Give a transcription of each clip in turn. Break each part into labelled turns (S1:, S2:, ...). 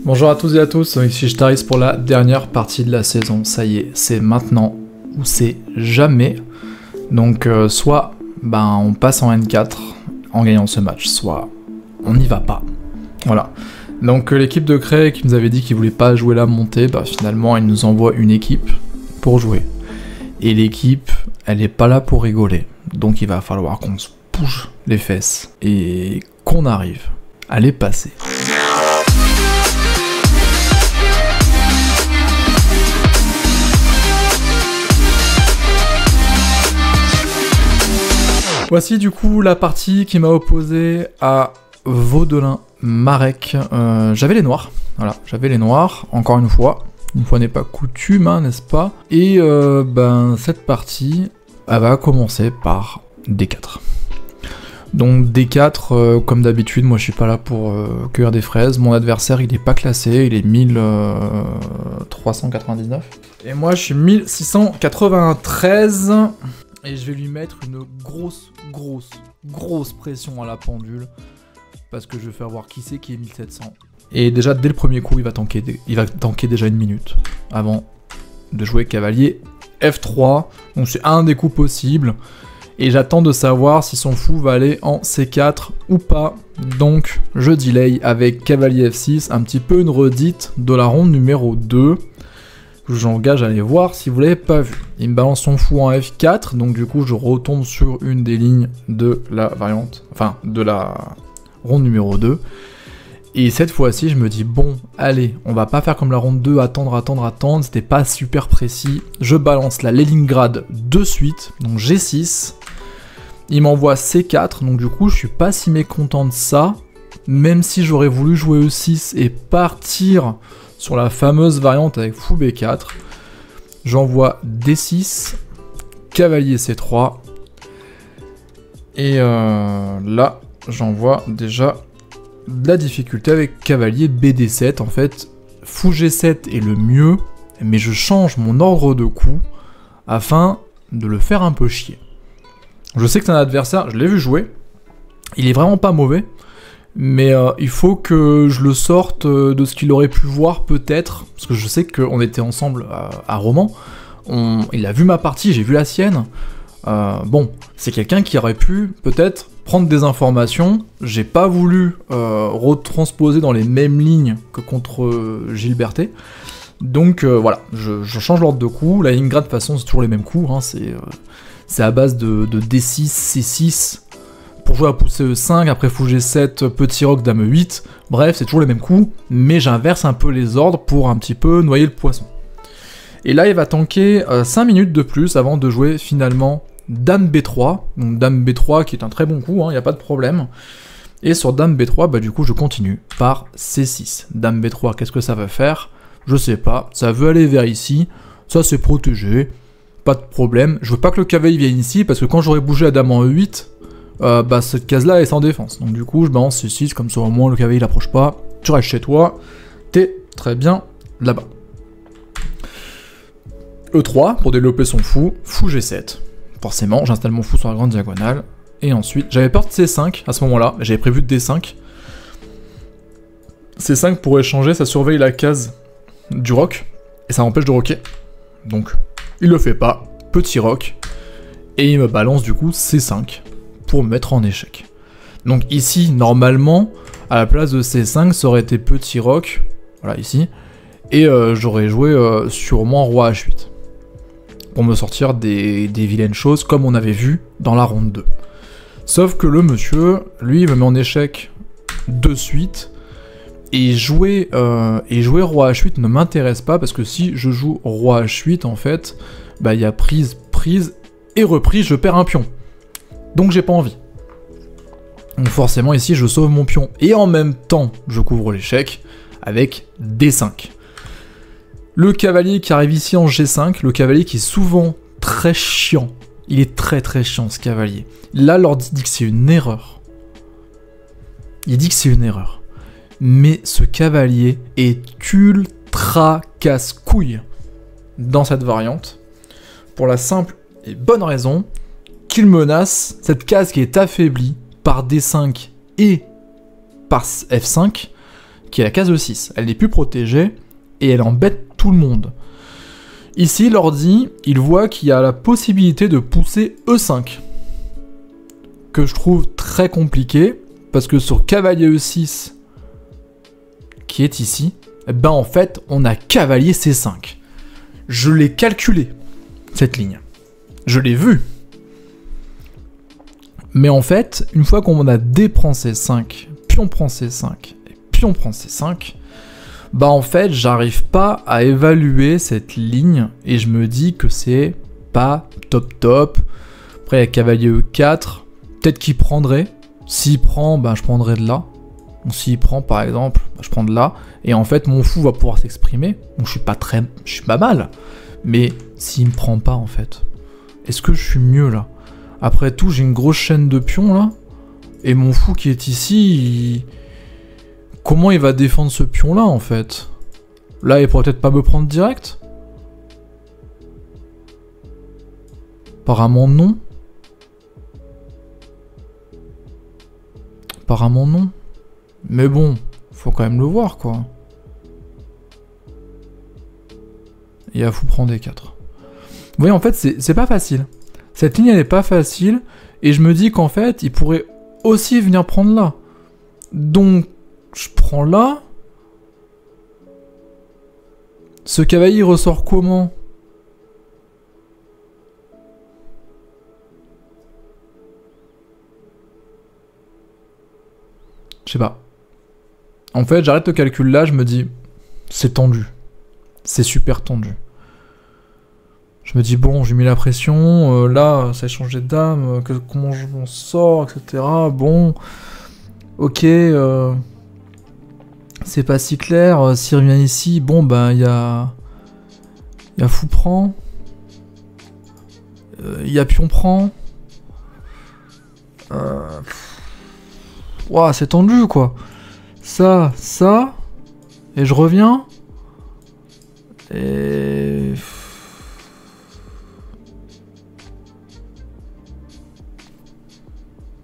S1: Bonjour à tous et à tous, ici Jtaris pour la dernière partie de la saison. Ça y est, c'est maintenant ou c'est jamais. Donc soit on passe en N4 en gagnant ce match, soit on n'y va pas. Voilà. Donc l'équipe de Cray qui nous avait dit qu'il voulait pas jouer la montée, finalement elle nous envoie une équipe pour jouer. Et l'équipe, elle est pas là pour rigoler. Donc il va falloir qu'on se bouge les fesses et qu'on arrive à les passer. Voici du coup la partie qui m'a opposé à Vaudelin Marek. J'avais les noirs, voilà, j'avais les noirs, encore une fois n'est pas coutume, hein, n'est-ce pas? Et cette partie, elle va commencer par D4. Donc D4, comme d'habitude, moi je suis pas là pour cueillir des fraises, mon adversaire il est pas classé, il est 1399. Et moi je suis 1693. Et je vais lui mettre une grosse pression à la pendule. Parce que je vais faire voir qui c'est qui est 1700. Et déjà, dès le premier coup, il va tanker déjà une minute. Avant de jouer cavalier F3. Donc c'est un des coups possibles. Et j'attends de savoir si son fou va aller en C4 ou pas. Donc je delay avec cavalier F6. Un petit peu une redite de la ronde numéro 2. J'engage à aller voir si vous l'avez pas vu. Il me balance son fou en F4, donc du coup je retombe sur une des lignes de la variante, enfin de la ronde numéro 2. Et cette fois-ci je me dis bon, allez, on va pas faire comme la ronde 2, attendre, c'était pas super précis. Je balance la Leningrad de suite, donc G6. Il m'envoie C4, donc du coup je suis pas si mécontent de ça, même si j'aurais voulu jouer E6 et partir sur la fameuse variante avec fou B4, j'envoie D6, cavalier C3, et là, j'envoie déjà de la difficulté avec cavalier BD7. En fait, fou G7 est le mieux, mais je change mon ordre de coups afin de le faire un peu chier. Je sais que c'est un adversaire, je l'ai vu jouer, il est vraiment pas mauvais, mais il faut que je le sorte de ce qu'il aurait pu voir peut-être, parce que je sais qu'on était ensemble à Romans, il a vu ma partie, j'ai vu la sienne, bon, c'est quelqu'un qui aurait pu peut-être prendre des informations, j'ai pas voulu retransposer dans les mêmes lignes que contre Gilberté, donc voilà, je change l'ordre de coups, la Leningrad de toute façon c'est toujours les mêmes coups, hein, c'est à base de D6, C6, pour jouer à pousser E5, après fou G7, petit roc, dame E8, bref, c'est toujours les mêmes coups, mais j'inverse un peu les ordres pour un petit peu noyer le poisson. Et là, il va tanker 5 minutes de plus avant de jouer finalement dame B3, donc dame B3 qui est un très bon coup, il n'y a pas de problème. Et sur dame B3, du coup, je continue par C6. Dame B3, qu'est-ce que ça va faire? Je sais pas, ça veut aller vers ici, ça c'est protégé, pas de problème. Je veux pas que le cavalier vienne ici, parce que quand j'aurais bougé la dame en E8, cette case-là est sans défense. Donc du coup, je balance C6, comme ça au moins le cavalier il approche pas. Tu restes chez toi, t'es très bien là-bas. E3, pour développer son fou, fou G7. Forcément, j'installe mon fou sur la grande diagonale. Et ensuite, j'avais peur de C5 à ce moment-là, j'avais prévu de D5. C5 pour échanger, ça surveille la case du roc, et ça empêche de roquer. Donc, il le fait pas, petit roc, et il me balance du coup C5. Pour me mettre en échec. Donc ici, normalement, à la place de C5, ça aurait été petit roc, voilà ici, et j'aurais joué sûrement roi H8, pour me sortir des vilaines choses, comme on avait vu dans la ronde 2. Sauf que le monsieur, lui, il me met en échec de suite, et jouer roi H8 ne m'intéresse pas, parce que si je joue roi H8, en fait, il y a prise, et reprise, je perds un pion. Donc j'ai pas envie. Donc forcément ici je sauve mon pion et en même temps je couvre l'échec avec D5. Le cavalier qui arrive ici en G5, le cavalier qui est souvent très chiant. Il est très chiant ce cavalier. Là l'ordi dit que c'est une erreur. Il dit que c'est une erreur. Mais ce cavalier est ultra casse-couille dans cette variante. Pour la simple et bonne raison qu'il menace cette case qui est affaiblie par D5 et par F5, qui est la case E6. Elle n'est plus protégée, et elle embête tout le monde. Ici, l'ordi, il voit qu'il y a la possibilité de pousser E5. Que je trouve très compliqué, parce que sur cavalier E6, qui est ici, ben en fait, on a cavalier C5. Je l'ai calculé, cette ligne. Je l'ai vue. Mais en fait, une fois qu'on a D prend C5, pion prend C5, et pion prend C5, bah en fait, j'arrive pas à évaluer cette ligne, et je me dis que c'est pas top. Après, il y a cavalier E4, peut-être qu'il prendrait. S'il prend, ben je prendrais de là. Donc s'il prend par exemple, ben, je prends de là. Et en fait, mon fou va pouvoir s'exprimer. Donc je suis pas mal. Mais s'il me prend pas en fait, est-ce que je suis mieux là? Après tout, j'ai une grosse chaîne de pions là. Et mon fou qui est ici, comment il va défendre ce pion là en fait? Là, il pourrait peut-être pas me prendre direct? Apparemment non. Apparemment non. Mais bon, faut quand même le voir quoi. Et à fou prendre des 4. Vous voyez, en fait, c'est pas facile. Cette ligne, elle est pas facile. Et je me dis qu'en fait, il pourrait aussi venir prendre là. Donc, je prends là. Ce cavalier, il ressort comment? Je sais pas. En fait, j'arrête le calcul là, je me dis, c'est tendu. C'est super tendu. Je me dis, bon, j'ai mis la pression, là, ça a changé de dame, comment je m'en sors, etc. Bon, ok, c'est pas si clair. S'il revient ici, bon, ben, il y a fou prend. Il y a pion prend. Ouah, c'est tendu, quoi. Ça, et je reviens. Et...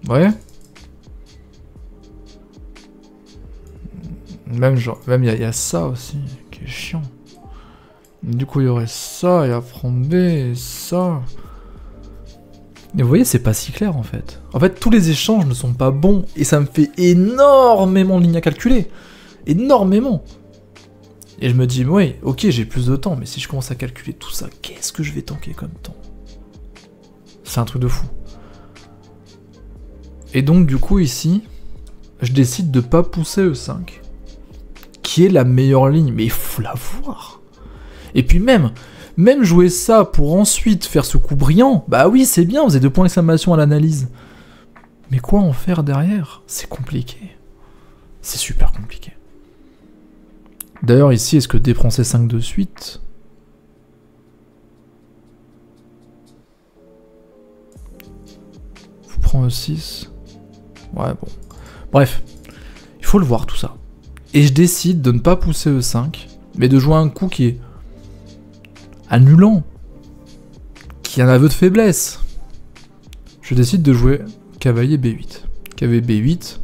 S1: Ouais. Même genre, même il y a ça aussi, qui est chiant. Du coup, il y aurait ça, et après B, et ça... Et vous voyez, c'est pas si clair en fait. En fait, tous les échanges ne sont pas bons et ça me fait énormément de lignes à calculer. Énormément. Et je me dis, oui, ok, j'ai plus de temps, mais si je commence à calculer tout ça, qu'est-ce que je vais tanker comme temps? C'est un truc de fou. Et donc, du coup, ici, je décide de pas pousser E5, qui est la meilleure ligne, mais il faut la voir. Et puis même jouer ça pour ensuite faire ce coup brillant, bah oui, c'est bien, vous avez 2 points d'exclamation à l'analyse. Mais quoi en faire derrière? C'est compliqué. C'est super compliqué. D'ailleurs, ici, est-ce que D prend C5 de suite? Vous prend E6. Ouais, bon. Bref, il faut le voir tout ça. Et je décide de ne pas pousser E5, mais de jouer un coup qui est annulant, qui a un aveu de faiblesse. Je décide de jouer cavalier B8. Cavalier B8,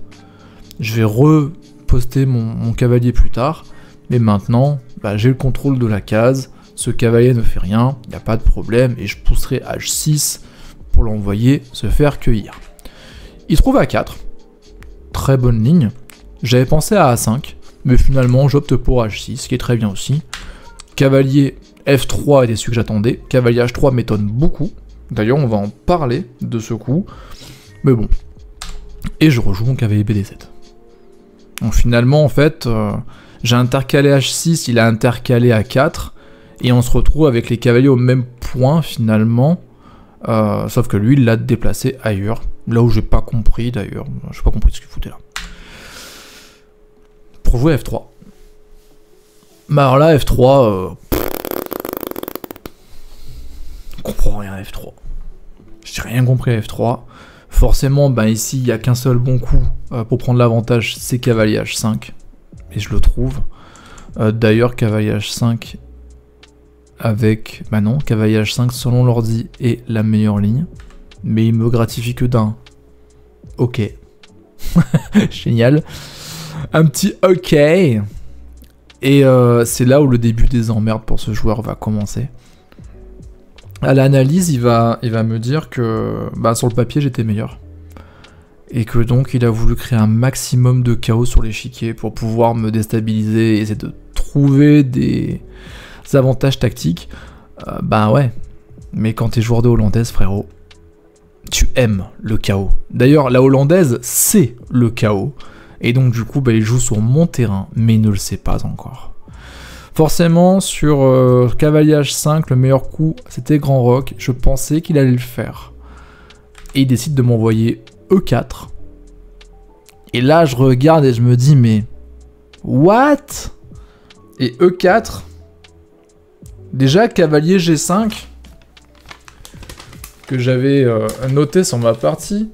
S1: je vais reposter mon cavalier plus tard, mais maintenant, bah, j'ai le contrôle de la case, ce cavalier ne fait rien, il n'y a pas de problème, et je pousserai H6 pour l'envoyer se faire cueillir. Il se trouve à 4, très bonne ligne. J'avais pensé à A5, mais finalement j'opte pour H6, ce qui est très bien aussi. Cavalier F3 était celui que j'attendais. Cavalier H3 m'étonne beaucoup. D'ailleurs, on va en parler de ce coup. Mais bon. Et je rejoue mon cavalier BD7. Donc finalement, en fait, j'ai intercalé H6, il a intercalé A4. Et on se retrouve avec les cavaliers au même point, finalement. Sauf que lui, il l'a déplacé ailleurs. Là où j'ai pas compris, d'ailleurs. J'ai pas compris ce qu'il foutait là. Pour jouer F3. Bah alors là, F3... Je comprends rien à F3. J'ai rien compris à F3. Forcément, ben ici, il n'y a qu'un seul bon coup pour prendre l'avantage, c'est cavalier H5. Et je le trouve. D'ailleurs, cavalier H5 avec... Bah non, cavalier H5 selon l'ordi est la meilleure ligne. Mais il me gratifie que d'un. Ok. Génial. Un petit OK. Et c'est là où le début des emmerdes pour ce joueur va commencer. À l'analyse, il va me dire que bah, sur le papier, j'étais meilleur. Et que donc, il a voulu créer un maximum de chaos sur l'échiquier pour pouvoir me déstabiliser et essayer de trouver des avantages tactiques. Bah ouais. Mais quand t'es joueur de hollandaise, frérot, tu aimes le chaos. D'ailleurs, la hollandaise, c'est le chaos. Et donc, du coup, bah, il joue sur mon terrain, mais il ne le sait pas encore. Forcément, sur cavalier H5, le meilleur coup, c'était Grand Roc. Je pensais qu'il allait le faire. Et il décide de m'envoyer E4. Et là, je regarde et je me dis, mais... What? Et E4... Déjà, cavalier G5... que j'avais noté sur ma partie...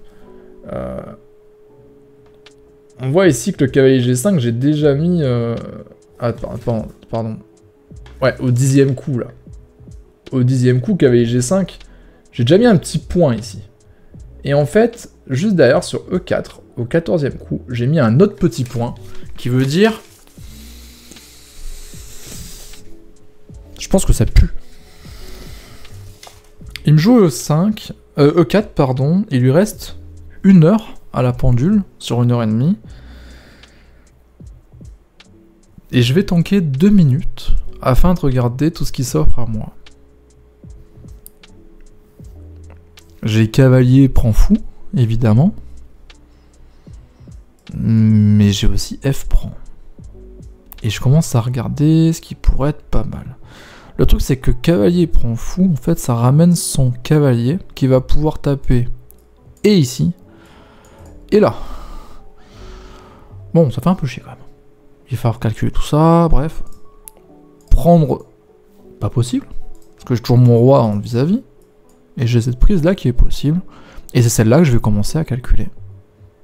S1: on voit ici que le cavalier G5, j'ai déjà mis... pardon. Ouais, au 10e coup, là. Au 10e coup, cavalier G5, j'ai déjà mis un petit point ici. Et en fait, juste derrière, sur E4, au 14e coup, j'ai mis un autre petit point, qui veut dire... Je pense que ça pue. Il me joue E5, E4, pardon, il lui reste 1 heure à la pendule, sur 1h30. Et je vais tanker 2 minutes afin de regarder tout ce qui s'offre à moi. J'ai cavalier prend fou, évidemment. Mais j'ai aussi F prend. Et je commence à regarder ce qui pourrait être pas mal. Le truc c'est que cavalier prend fou, en fait ça ramène son cavalier qui va pouvoir taper et ici, et là. Bon, ça fait un peu chier quand même. Il va falloir calculer tout ça, bref. Prendre, pas possible, parce que j'ai toujours mon roi en vis-à-vis, et j'ai cette prise là qui est possible, et c'est celle-là que je vais commencer à calculer.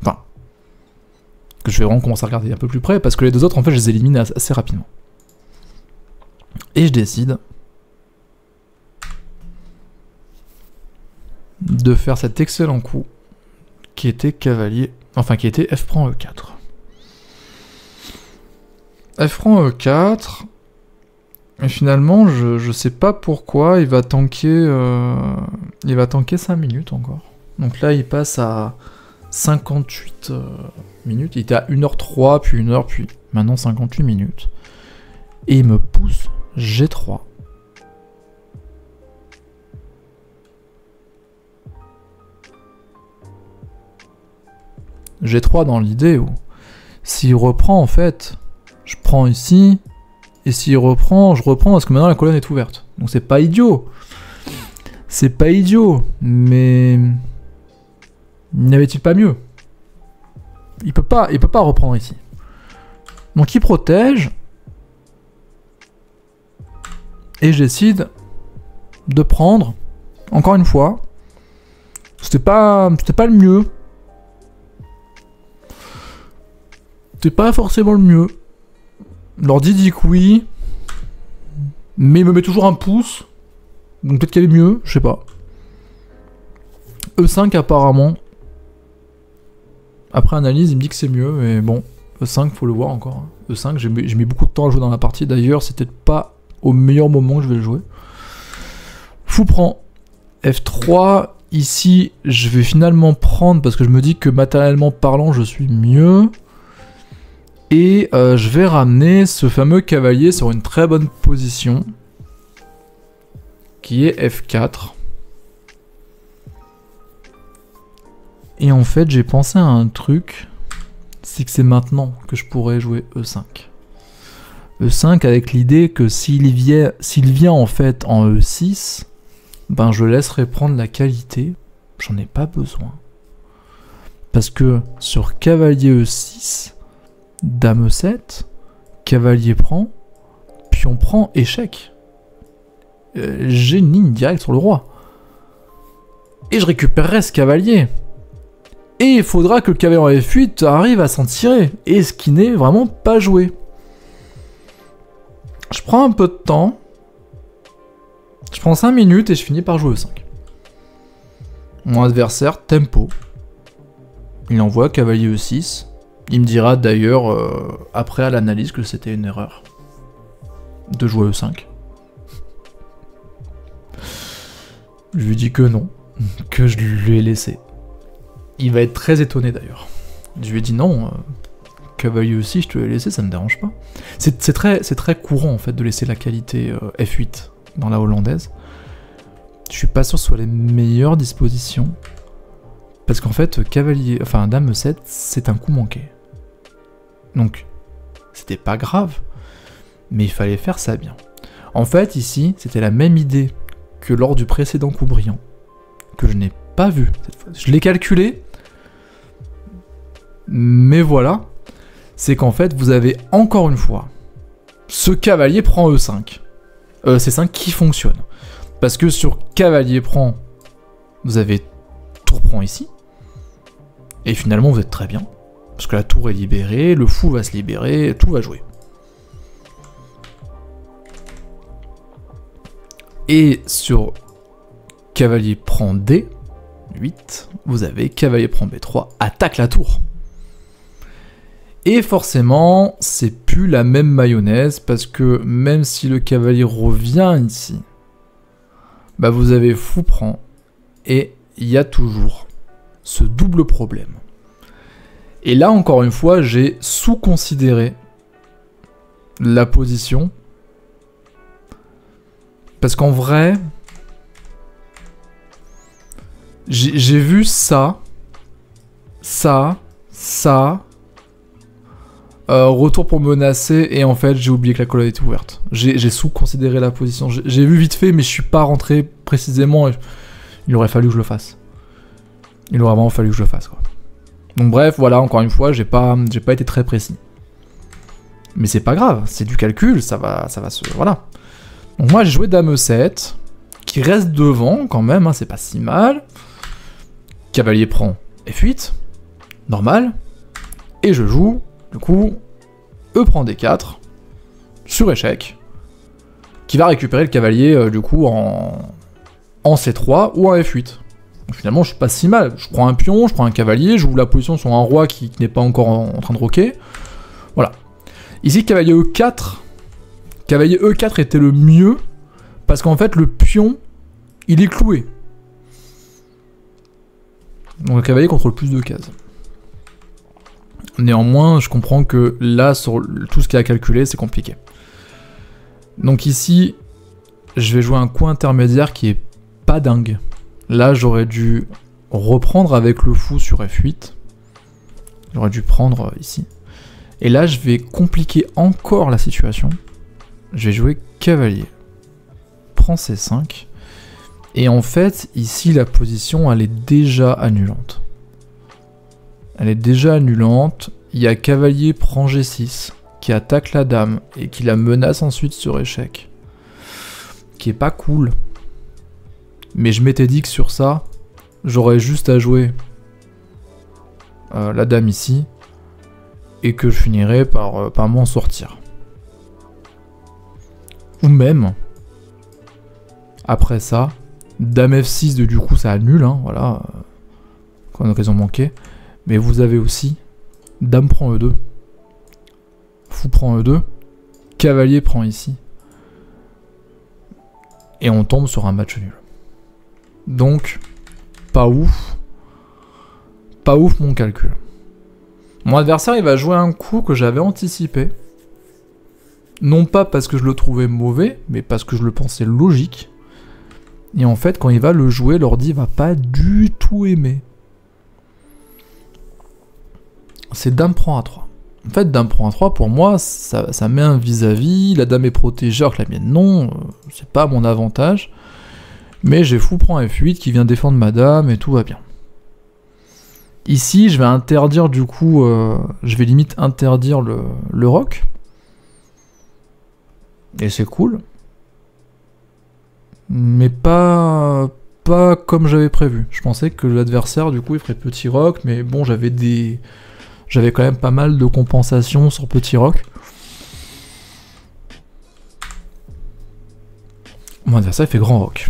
S1: Enfin, que je vais vraiment commencer à regarder un peu plus près, parce que les deux autres, en fait, je les élimine assez rapidement. Et je décide de faire cet excellent coup, qui était cavalier, enfin qui était F prend E4. F prend E4, et finalement, je sais pas pourquoi, il va tanker 5 minutes encore. Donc là, il passe à 58 minutes, il était à 1h03, puis 1h, puis maintenant 58 minutes. Et il me pousse G3. G3 dans l'idée où, s'il reprend en fait... Je prends ici, et s'il reprend, je reprends parce que maintenant la colonne est ouverte. Donc c'est pas idiot. C'est pas idiot, mais... N'y avait-il pas mieux? Il peut pas reprendre ici. Donc il protège. Et je décide de prendre, encore une fois. C'était pas le mieux. C'était pas forcément le mieux. L'ordi dit que oui, mais il me met toujours un pouce, donc peut-être qu'il y avait mieux, je sais pas. E5 apparemment. Après analyse, il me dit que c'est mieux, mais bon, E5, faut le voir encore. E5, j'ai mis beaucoup de temps à jouer dans la partie, d'ailleurs, c'était pas au meilleur moment que je vais le jouer. Fou prend F3, ici, je vais finalement prendre, parce que je me dis que matériellement parlant, je suis mieux. Et je vais ramener ce fameux cavalier sur une très bonne position, qui est F4. Et en fait, j'ai pensé à un truc, c'est que c'est maintenant que je pourrais jouer E5. E5 avec l'idée que s'il vient en fait en E6, ben je laisserai prendre la qualité, j'en ai pas besoin. Parce que sur cavalier E6, Dame E7, cavalier prend, pion prend, échec. J'ai une ligne directe sur le roi. Et je récupérerai ce cavalier. Et il faudra que le cavalier en F8 arrive à s'en tirer. Et ce qui n'est vraiment pas joué. Je prends un peu de temps. Je prends 5 minutes et je finis par jouer E5. Mon adversaire, tempo. Il envoie cavalier E6. Il me dira d'ailleurs, après à l'analyse, que c'était une erreur de jouer E5. Je lui dis que non, que je lui ai laissé. Il va être très étonné d'ailleurs. Je lui ai dit non, cavalier aussi, je te l'ai laissé, ça me dérange pas. C'est très courant en fait de laisser la qualité F8 dans la hollandaise. Je suis pas sûr que ce soit les meilleures dispositions. Parce qu'en fait, cavalier, enfin dame E7, c'est un coup manqué. Donc, c'était pas grave, mais il fallait faire ça bien. En fait, ici, c'était la même idée que lors du précédent coup brillant, que je n'ai pas vu cette fois. Je l'ai calculé, mais voilà, c'est qu'en fait, vous avez encore une fois, ce cavalier prend E5. C5 qui fonctionne. Parce que sur cavalier prend, vous avez tour prend ici, et finalement vous êtes très bien. Parce que la tour est libérée, le fou va se libérer, tout va jouer. Et sur cavalier prend D8, vous avez cavalier prend B3, attaque la tour. Et forcément, c'est plus la même mayonnaise, parce que même si le cavalier revient ici, bah vous avez fou prend, et il y a toujours ce double problème. Et là, encore une fois, j'ai sous-considéré la position. Parce qu'en vrai, j'ai vu ça, retour pour menacer, et en fait, j'ai oublié que la colonne était ouverte. J'ai sous-considéré la position. J'ai vu vite fait, mais je suis pas rentré précisément. Il aurait fallu que je le fasse. Il aurait vraiment fallu que je le fasse, quoi. Donc bref, voilà, encore une fois, j'ai pas été très précis. Mais c'est pas grave, c'est du calcul, ça va se... Voilà. Donc moi, j'ai joué dame E7, qui reste devant, quand même, hein, c'est pas si mal. Cavalier prend F8, normal. Et je joue, du coup, E prend D4, sur échec, qui va récupérer le cavalier, du coup, en C3 ou en F8. Donc finalement, je suis pas si mal. Je prends un pion, je prends un cavalier, je joue la position sur un roi qui n'est pas encore en train de roquer. Voilà. Ici, cavalier E4. Cavalier E4 était le mieux, parce qu'en fait, le pion, il est cloué. Donc le cavalier contrôle plus de cases. Néanmoins, je comprends que là, sur tout ce qu'il a calculé, c'est compliqué. Donc ici, je vais jouer un coup intermédiaire qui est pas dingue. Là, j'aurais dû reprendre avec le fou sur F8. J'aurais dû prendre ici. Et là, je vais compliquer encore la situation. Je vais jouer cavalier. Prend C5. Et en fait, ici, la position, elle est déjà annulante. Elle est déjà annulante. Il y a cavalier prend G6, qui attaque la dame, et qui la menace ensuite sur échec. Qui est pas cool. Mais je m'étais dit que sur ça, j'aurais juste à jouer la dame ici, et que je finirais par m'en sortir. Ou même, après ça, dame F6, du coup ça annule, hein, voilà, quand une occasion manquée. Mais vous avez aussi, dame prend E2, fou prend E2, cavalier prend ici, et on tombe sur un match nul. Donc, pas ouf mon calcul. Mon adversaire, il va jouer un coup que j'avais anticipé. Non pas parce que je le trouvais mauvais, mais parce que je le pensais logique. Et en fait, quand il va le jouer, l'ordi va pas du tout aimer. C'est dame prend A3. En fait, dame prend A3, pour moi, ça met un vis-à-vis. La dame est protégée, alors que la mienne non. C'est pas mon avantage. Mais j'ai fou prend F8 qui vient défendre ma dame et tout va bien. Ici, je vais interdire du coup, je vais limite interdire le roc. Et c'est cool. Mais pas comme j'avais prévu. Je pensais que l'adversaire, du coup, il ferait petit roc, mais bon, j'avais quand même pas mal de compensations sur petit roc. Mon adversaire, il fait grand roc.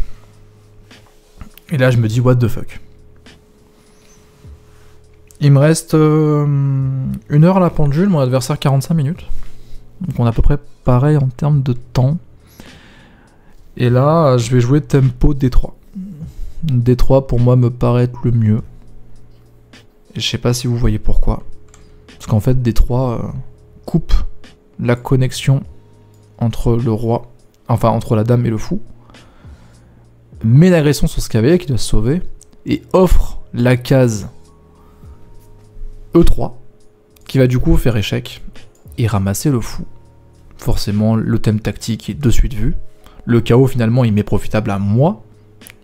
S1: Et là, je me dis, what the fuck. Il me reste 1 heure à la pendule, mon adversaire 45 minutes. Donc on est à peu près pareil en termes de temps. Et là, je vais jouer tempo D3. D3 pour moi me paraît être le mieux. Et je sais pas si vous voyez pourquoi. Parce qu'en fait D3 coupe la connexion entre le roi, enfin entre la dame et le fou. Met l'agression sur ce cavalier qui doit se sauver. Et offre la case E3 qui va du coup faire échec et ramasser le fou. Forcément le thème tactique est de suite vu. Le chaos finalement il m'est profitable à moi.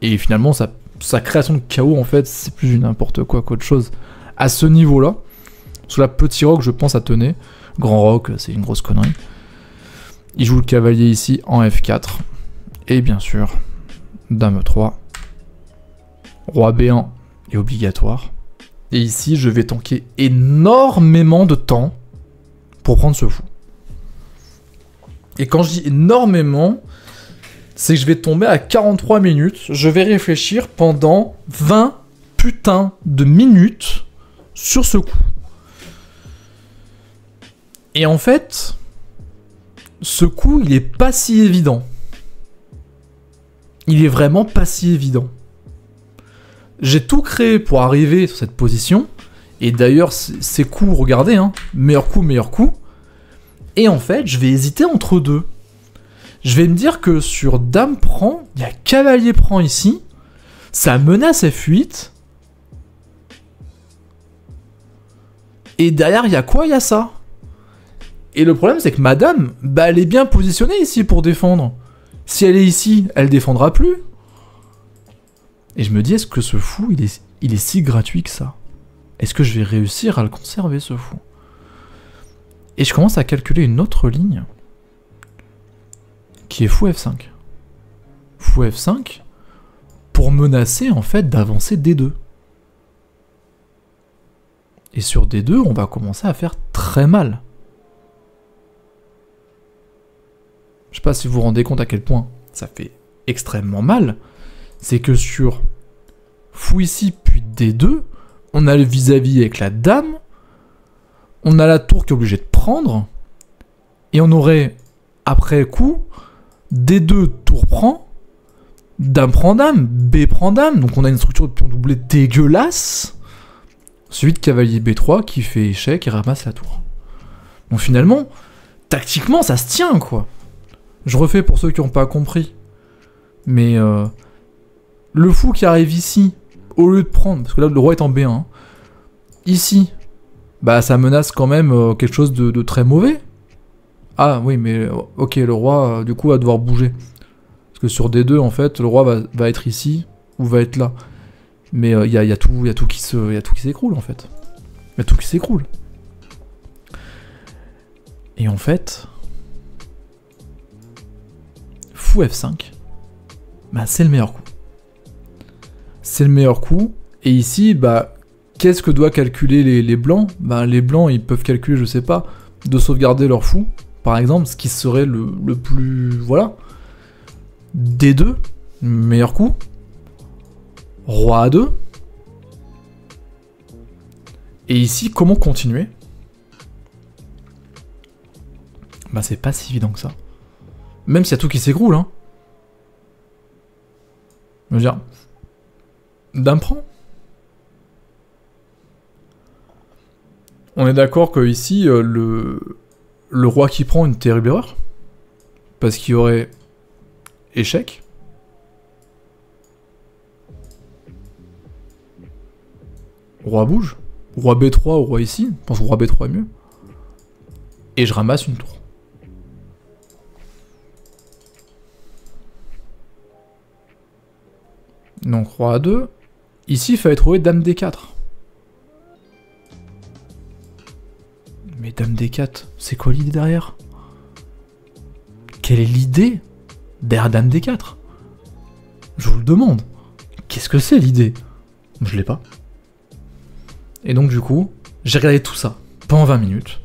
S1: Et finalement sa création de chaos en fait c'est plus du n'importe quoi qu'autre chose. À ce niveau là, sous la petit roc je pense à tenir. Grand roc c'est une grosse connerie. Il joue le cavalier ici en F4. Et bien sûr, Dame E3. Roi B1 est obligatoire. Et ici, je vais tanker énormément de temps pour prendre ce fou. Et quand je dis énormément, c'est que je vais tomber à 43 minutes. Je vais réfléchir pendant 20 putains de minutes sur ce coup. Et en fait, ce coup, il est pas si évident. Il est vraiment pas si évident. J'ai tout créé pour arriver sur cette position. Et d'ailleurs, ces coups, regardez, hein, meilleur coup, meilleur coup. Et en fait, je vais hésiter entre deux. Je vais me dire que sur Dame prend, il y a Cavalier prend ici. Ça menace F8. Et derrière, il y a quoi? Il y a ça. Et le problème, c'est que ma dame, bah, elle est bien positionnée ici pour défendre. Si elle est ici, elle défendra plus. Et je me dis, est-ce que ce fou, il est si gratuit que ça? Est-ce que je vais réussir à le conserver, ce fou? Et je commence à calculer une autre ligne, qui est fou F5. Fou F5, pour menacer, en fait, d'avancer D2. Et sur D2, on va commencer à faire très mal. Je sais pas si vous vous rendez compte à quel point ça fait extrêmement mal. C'est que sur fou ici, puis D2, on a le vis-à-vis avec la dame, on a la tour qui est obligée de prendre, et on aurait, après coup, D2, tour prend, dame prend dame, B prend dame, donc on a une structure de pion doublé dégueulasse, suivi de cavalier B3 qui fait échec et ramasse la tour. Donc finalement, tactiquement, ça se tient, quoi. Je refais pour ceux qui n'ont pas compris. Mais le fou qui arrive ici, au lieu de prendre, parce que là le roi est en B1, hein, ici, bah ça menace quand même quelque chose de très mauvais. Ah oui, mais ok, le roi du coup va devoir bouger. Parce que sur D2 en fait, le roi va être ici, ou va être là. Mais il y a tout qui s'écroule en fait. Il y a tout qui s'écroule. Et en fait, fou F5, bah c'est le meilleur coup. C'est le meilleur coup. Et ici, bah, qu'est-ce que doivent calculer les blancs? Bah les blancs, ils peuvent calculer, je sais pas, de sauvegarder leur fou, par exemple, ce qui serait le plus... Voilà. D2, meilleur coup. Roi A2. Et ici, comment continuer? Bah c'est pas si évident que ça. Même s'il y a tout qui s'écroule, hein. Je veux dire... Dame prend. On est d'accord que ici, le roi qui prend une terrible erreur. Parce qu'il y aurait... échec. Roi bouge. Roi B3 ou roi ici. Je pense que roi B3 est mieux. Et je ramasse une tour. Donc roi A2. Ici, il fallait trouver dame D4. Mais dame D4, c'est quoi l'idée derrière? Quelle est l'idée derrière dame D4? Je vous le demande. Qu'est-ce que c'est l'idée? Je l'ai pas. Et donc du coup, j'ai regardé tout ça pendant 20 minutes.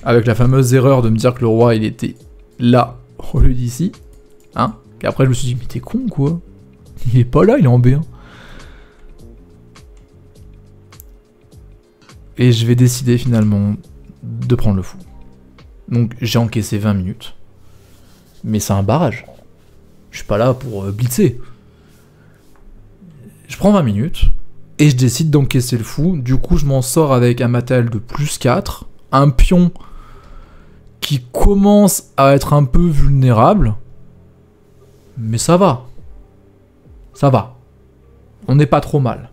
S1: Avec la fameuse erreur de me dire que le roi, il était là, au lieu d'ici. Hein? Et après, je me suis dit, mais t'es con, quoi? Il est pas là, il est en B1. Et je vais décider finalement de prendre le fou. Donc j'ai encaissé 20 minutes. Mais c'est un barrage. Je suis pas là pour blitzer. Je prends 20 minutes. Et je décide d'encaisser le fou. Du coup je m'en sors avec un matériel de plus 4. Un pion qui commence à être un peu vulnérable. Mais ça va. Ça va. On n'est pas trop mal.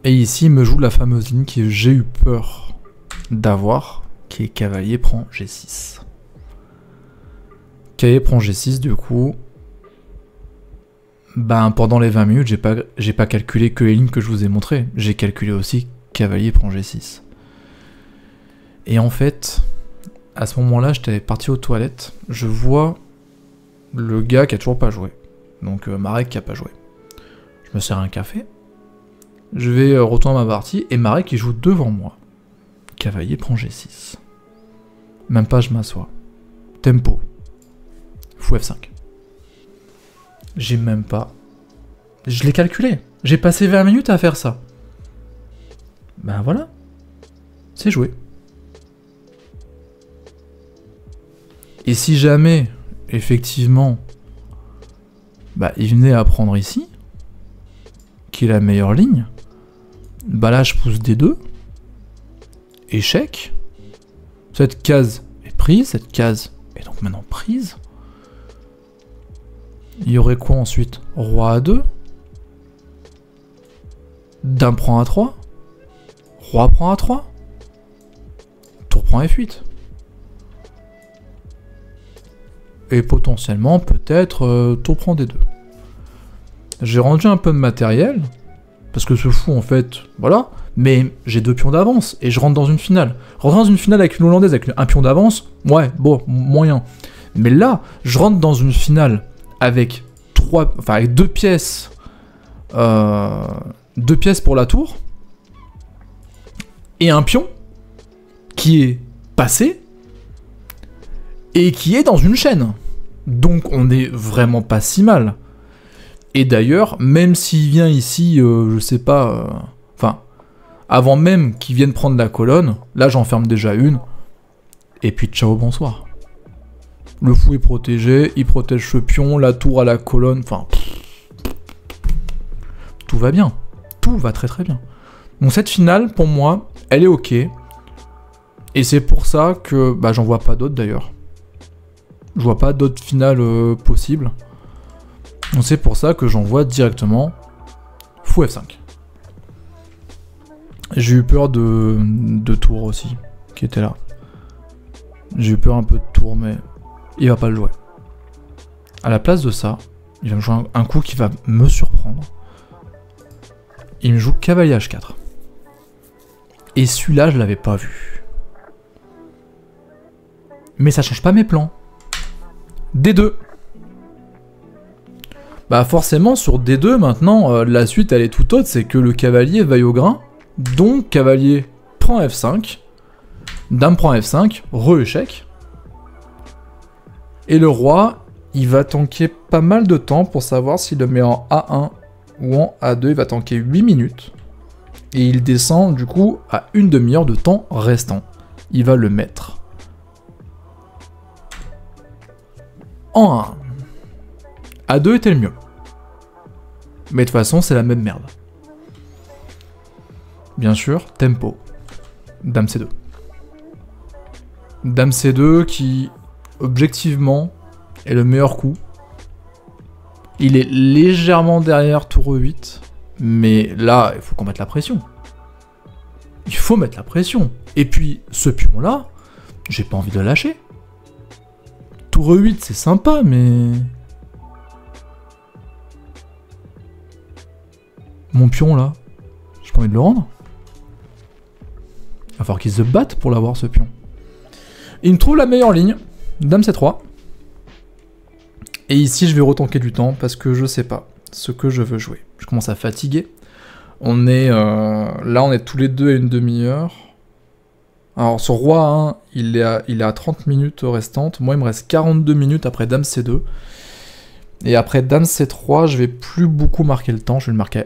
S1: Et ici, il me joue la fameuse ligne que j'ai eu peur d'avoir, qui est cavalier prend G6. Cavalier prend G6, du coup, ben, pendant les 20 minutes, j'ai pas calculé que les lignes que je vous ai montrées. J'ai calculé aussi cavalier prend G6. Et en fait, à ce moment-là, j'étais parti aux toilettes. Je vois le gars qui a toujours pas joué. Donc Marek qui a pas joué. Je me sers un café. Je vais retourner ma partie et Marek qui joue devant moi. Cavalier prend G6. Même pas je m'assois. Tempo. Fou F5. J'ai même pas... Je l'ai calculé. J'ai passé 20 minutes à faire ça. Ben voilà. C'est joué. Et si jamais, effectivement, bah, il venait à prendre ici, qui est la meilleure ligne, bah là je pousse D2, échec, cette case est prise, cette case est donc maintenant prise. Il y aurait quoi ensuite? Roi A2, Dame prend A3, Roi prend A3, Tour prend F8. Et potentiellement, peut-être, Tour prend D2. J'ai rendu un peu de matériel, parce que ce fou, en fait, voilà, mais j'ai 2 pions d'avance, et je rentre dans une finale. Rentrer dans une finale avec une Hollandaise, avec un pion d'avance, ouais, bon, moyen. Mais là, je rentre dans une finale avec 2 pièces, 2 pièces pour la tour, et un pion qui est passé, et qui est dans une chaîne. Donc on est vraiment pas si mal. Et d'ailleurs, même s'il vient ici, je sais pas... Enfin, avant même qu'il vienne prendre la colonne, là j'enferme déjà une, et puis ciao, bonsoir. Le fou est protégé, il protège ce pion, la tour à la colonne, enfin... Tout va bien. Tout va très très bien. Donc cette finale, pour moi, elle est ok. Et c'est pour ça que... Bah j'en vois pas d'autres d'ailleurs. Je vois pas d'autres finales possibles. Donc c'est pour ça que j'envoie directement fou F5. J'ai eu peur de tour aussi, qui était là. J'ai eu peur un peu de tour, mais il va pas le jouer. À la place de ça, il va me jouer un coup qui va me surprendre. Il me joue cavalier H4. Et celui-là, je l'avais pas vu. Mais ça change pas mes plans. D2. Bah forcément sur D2 maintenant, la suite elle est tout autre, c'est que le cavalier vaille au grain. Donc cavalier prend F5. Dame prend F5, re-échec. Et le roi, il va tanker pas mal de temps pour savoir s'il le met en A1 ou en A2. Il va tanker 8 minutes. Et il descend du coup à une demi-heure de temps restant. Il va le mettre en A1. A2 était le mieux. Mais de toute façon, c'est la même merde. Bien sûr, tempo. Dame C2. Dame C2 qui, objectivement, est le meilleur coup. Il est légèrement derrière tour E8. Mais là, il faut qu'on mette la pression. Il faut mettre la pression. Et puis, ce pion-là, j'ai pas envie de le lâcher. Tour E8, c'est sympa, mais... Mon pion, là, j'ai pas envie de le rendre. Il va falloir qu'il se batte pour l'avoir, ce pion. Il me trouve la meilleure ligne. Dame C3. Et ici, je vais retanker du temps, parce que je sais pas ce que je veux jouer. Je commence à fatiguer. On est... là, on est tous les deux à une demi-heure. Alors, sur Roi 1, il est à 30 minutes restantes. Moi, il me reste 42 minutes après Dame C2. Et après Dame C3, je vais plus beaucoup marquer le temps. Je vais le marquer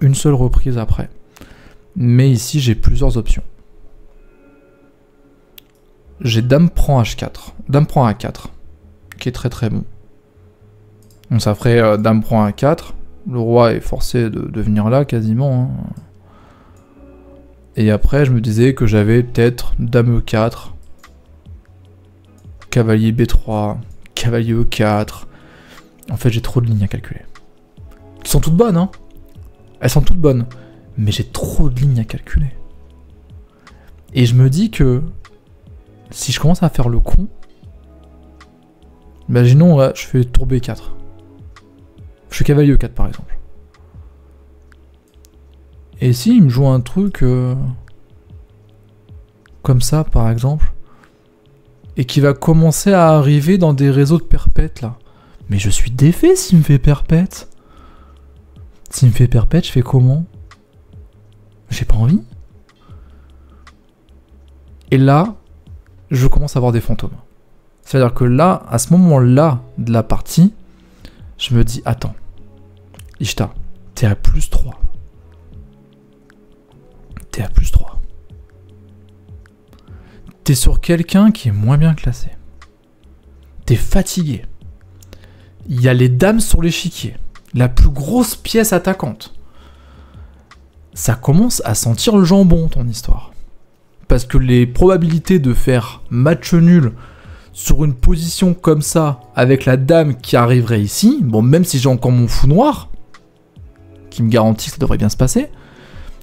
S1: une seule reprise après. Mais ici, j'ai plusieurs options. J'ai dame prend H4, dame prend A4, qui est très très bon. Donc ça ferait dame prend A4, le roi est forcé de venir là quasiment. Hein. Et après, je me disais que j'avais peut-être dame E4, cavalier B3, cavalier E4. En fait, j'ai trop de lignes à calculer. Elles sont toutes bonnes, hein. Elles sont toutes bonnes. Mais j'ai trop de lignes à calculer. Et je me dis que si je commence à faire le con, imaginons là, je fais tour B4. Je fais cavalier E4 par exemple. Et si il me joue un truc comme ça par exemple, et qui va commencer à arriver dans des réseaux de perpètes là. Mais je suis défait s'il me fait perpète. S'il me fait perpète, je fais comment? J'ai pas envie. Et là, je commence à avoir des fantômes. C'est-à-dire que là, à ce moment-là de la partie, je me dis, attends, Ishta, t'es à +3. T'es à +3. T'es sur quelqu'un qui est moins bien classé. T'es fatigué. Il y a les dames sur l'échiquier. La plus grosse pièce attaquante. Ça commence à sentir le jambon, ton histoire. Parce que les probabilités de faire match nul sur une position comme ça, avec la dame qui arriverait ici, bon, même si j'ai encore mon fou noir, qui me garantit que ça devrait bien se passer,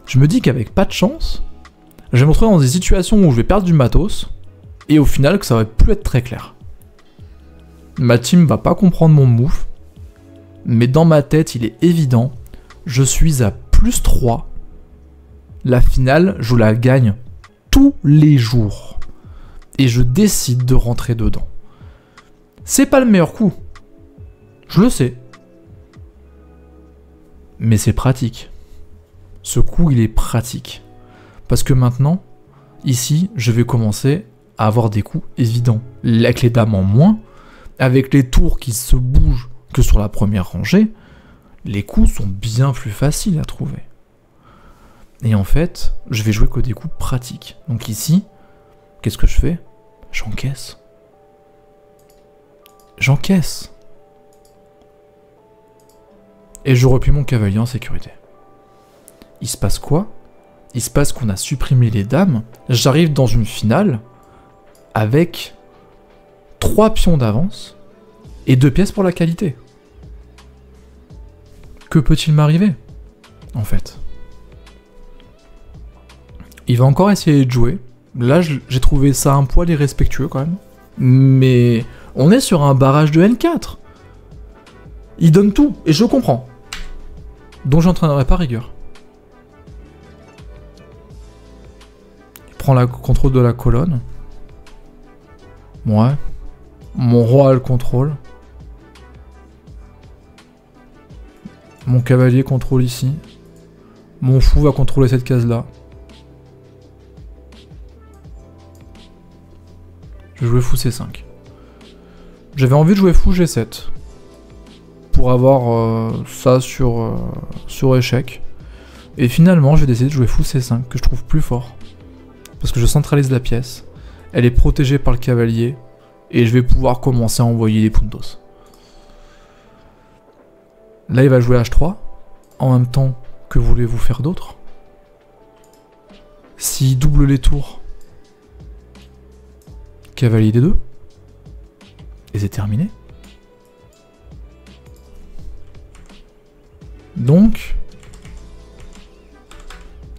S1: je me dis qu'avec pas de chance, je vais me retrouver dans des situations où je vais perdre du matos, et au final que ça va plus être très clair. Ma team va pas comprendre mon move, mais dans ma tête, il est évident, je suis à +3. La finale, je la gagne tous les jours. Et je décide de rentrer dedans. C'est pas le meilleur coup. Je le sais. Mais c'est pratique. Ce coup, il est pratique. Parce que maintenant, ici, je vais commencer à avoir des coups évidents. Avec les dames en moins, avec les tours qui se bougent que sur la première rangée, les coups sont bien plus faciles à trouver. Et en fait, je vais jouer que des coups pratiques. Donc ici, qu'est-ce que je fais? J'encaisse. J'encaisse. Et je replie mon cavalier en sécurité. Il se passe quoi? Il se passe qu'on a supprimé les dames. J'arrive dans une finale avec 3 pions d'avance et 2 pièces pour la qualité. Que peut-il m'arriver, en fait? Il va encore essayer de jouer. Là, j'ai trouvé ça un poil irrespectueux quand même. Mais on est sur un barrage de N4. Il donne tout, et je comprends. Donc j'entraînerai pas rigueur. Il prend le contrôle de la colonne. Ouais. Mon roi a le contrôle. Mon cavalier contrôle ici. Mon fou va contrôler cette case-là. Je vais jouer fou C5. J'avais envie de jouer fou G7. Pour avoir ça sur échec. Et finalement, j'ai décidé de jouer fou C5, que je trouve plus fort. Parce que je centralise la pièce. Elle est protégée par le cavalier. Et je vais pouvoir commencer à envoyer les puntos. Là, il va jouer H3. En même temps, que voulez-vous faire d'autre? S'il double les tours, cavalier D2. Et c'est terminé. Donc,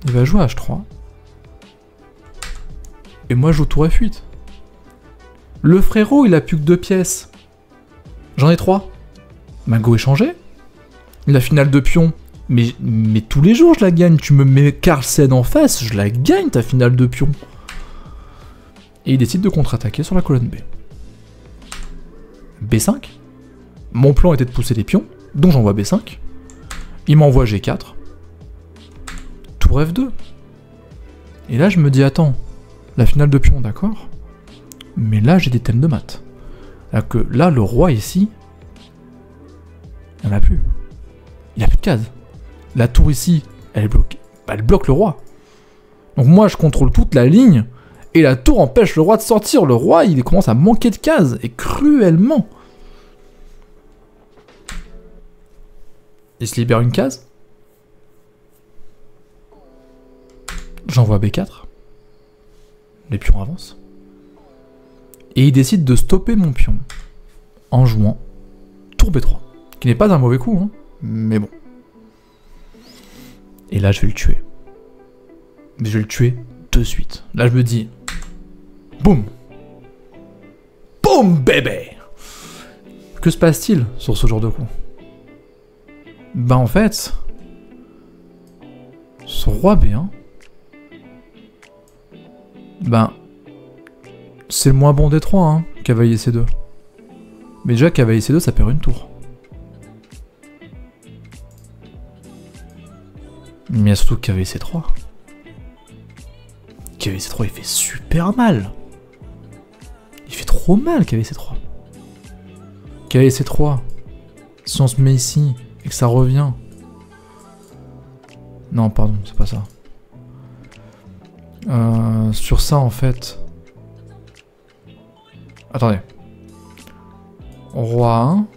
S1: il va jouer H3. Et moi, je joue tour F8. Le frérot, il a plus que 2 pièces. J'en ai 3. Ma go est changée. La finale de pion, mais tous les jours je la gagne. Tu me mets Carlsen en face, je la gagne ta finale de pion. Et il décide de contre-attaquer sur la colonne B. B5. Mon plan était de pousser les pions, donc j'envoie B5. Il m'envoie G4. Tour F2. Et là je me dis, attends, la finale de pion, d'accord, mais là j'ai des thèmes de maths. Là le roi ici, il n'y en a plus. Il n'y a plus de cases. la tour ici, elle est bloquée. Bah, elle bloque le roi. Donc moi, je contrôle toute la ligne, et la tour empêche le roi de sortir. Le roi, il commence à manquer de cases, et cruellement. Il se libère une case. J'envoie B4. Les pions avancent. Et il décide de stopper mon pion en jouant tour B3. Qui n'est pas un mauvais coup, hein, mais bon. Et là, je vais le tuer. Mais je vais le tuer de suite. Là, je me dis... Boum! Boum, bébé! Que se passe-t-il sur ce genre de coup? Ben en fait... Son roi B1... Ben... C'est le moins bon des trois, hein, cavalier C2. Mais déjà, cavalier C2, ça perd une tour. Mais il y a surtout cavalier C3. Cavalier C3, il fait super mal. Il fait trop mal, cavalier C3. Cavalier C3. Si on se met ici, et que ça revient... Non, pardon, c'est pas ça. Sur ça, en fait... Attendez. Roi 1.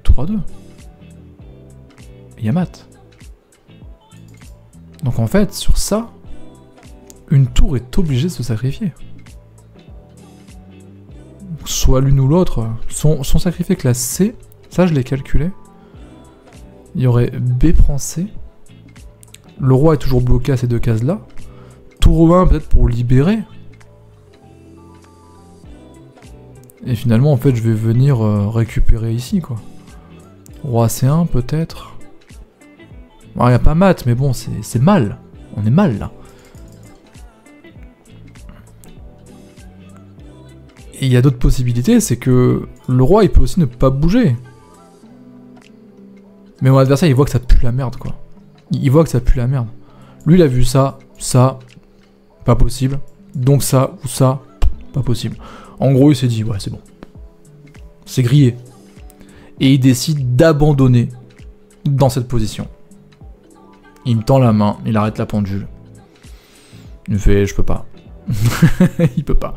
S1: Tour 2. Il y a mat. Donc en fait, sur ça, une tour est obligée de se sacrifier. Soit l'une ou l'autre. Son sacrifié classe C, ça je l'ai calculé. Il y aurait B prend C. Le roi est toujours bloqué à ces deux cases-là. Tour 1 peut-être pour libérer. Et finalement, en fait, je vais venir récupérer ici, quoi. Roi C1, peut-être. Il n'y a pas mat, mais bon, c'est mal. On est mal, là. Et il y a d'autres possibilités, c'est que le roi, il peut aussi ne pas bouger. Mais mon adversaire, il voit que ça pue la merde, quoi. Il voit que ça pue la merde. Lui, il a vu ça, pas possible. Donc ça, ou ça, pas possible. En gros, il s'est dit, ouais, c'est bon. C'est grillé. Et il décide d'abandonner dans cette position. Il me tend la main, il arrête la pendule. Il me fait, je peux pas. Il peut pas.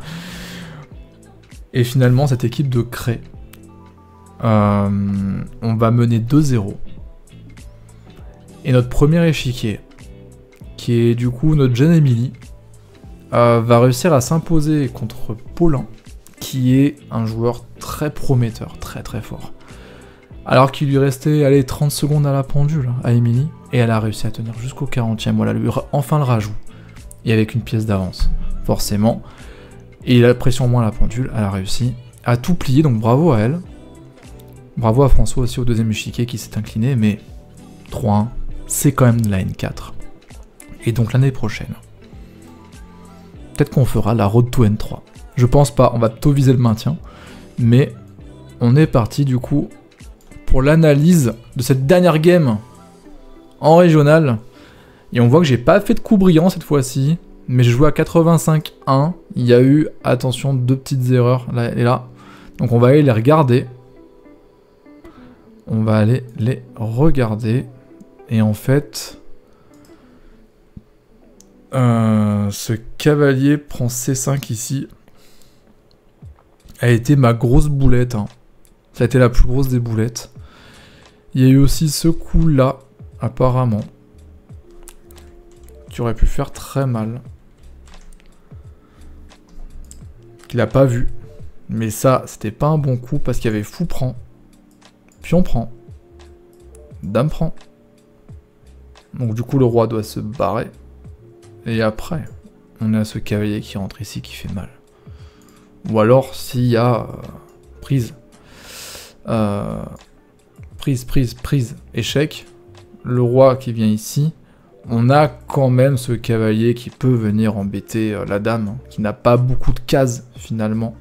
S1: Et finalement, cette équipe de Cray, on va mener 2-0. Et notre premier échiquier, qui est du coup notre jeune Emily, va réussir à s'imposer contre Paulin, qui est un joueur très prometteur, très très fort. Alors qu'il lui restait, allez, 30 secondes à la pendule, à Emily, et elle a réussi à tenir jusqu'au 40e, voilà, lui enfin le rajout. Et avec une pièce d'avance, forcément. Et la pression moins à la pendule, elle a réussi à tout plier, donc bravo à elle. Bravo à François aussi au deuxième échiquier qui s'est incliné, mais 3-1, c'est quand même de la N4. Et donc l'année prochaine, peut-être qu'on fera la Road to N3. Je pense pas, on va plutôt viser le maintien, mais on est parti du coup pour l'analyse de cette dernière game en régional. Et on voit que j'ai pas fait de coup brillant cette fois-ci, mais je joue à 85-1. Il y a eu, attention, 2 petites erreurs là et là. Donc on va aller les regarder. On va aller les regarder. Et en fait, ce cavalier prend C5 ici. A été ma grosse boulette. Hein. Ça a été la plus grosse des boulettes. Il y a eu aussi ce coup-là, apparemment, qui aurait pu faire très mal. Qu'il a pas vu. Mais ça, c'était pas un bon coup parce qu'il y avait fou prend. Pion prend. Dame prend. Donc du coup, le roi doit se barrer. Et après, on a ce cavalier qui rentre ici qui fait mal. Ou alors, s'il y a prise, échec, le roi qui vient ici, on a quand même ce cavalier qui peut venir embêter la dame, hein, qui n'a pas beaucoup de cases finalement,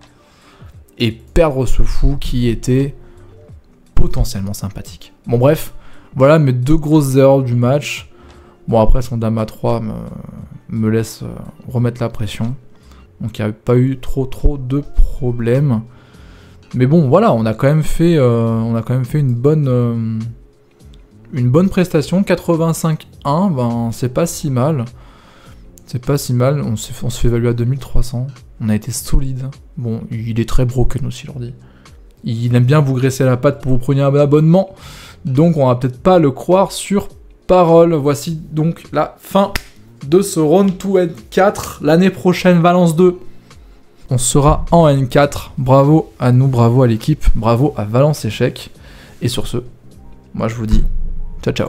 S1: et perdre ce fou qui était potentiellement sympathique. Bon bref, voilà mes 2 grosses erreurs du match. Bon après son dame A3 me laisse remettre la pression. Donc il n'y a pas eu trop de problèmes. Mais bon voilà, on a quand même fait une une bonne prestation, 85-1, ben c'est pas si mal. C'est pas si mal, on se fait évaluer à 2300. On a été solide. Bon, il est très broken aussi, l'ordi. Il aime bien vous graisser la patte pour vous preniez un abonnement. Donc on va peut-être pas le croire sur parole. Voici donc la fin de ce round 2 N4. L'année prochaine, Valence 2. On sera en N4. Bravo à nous, bravo à l'équipe, bravo à Valence Échec. Et sur ce, moi je vous dis ciao ciao.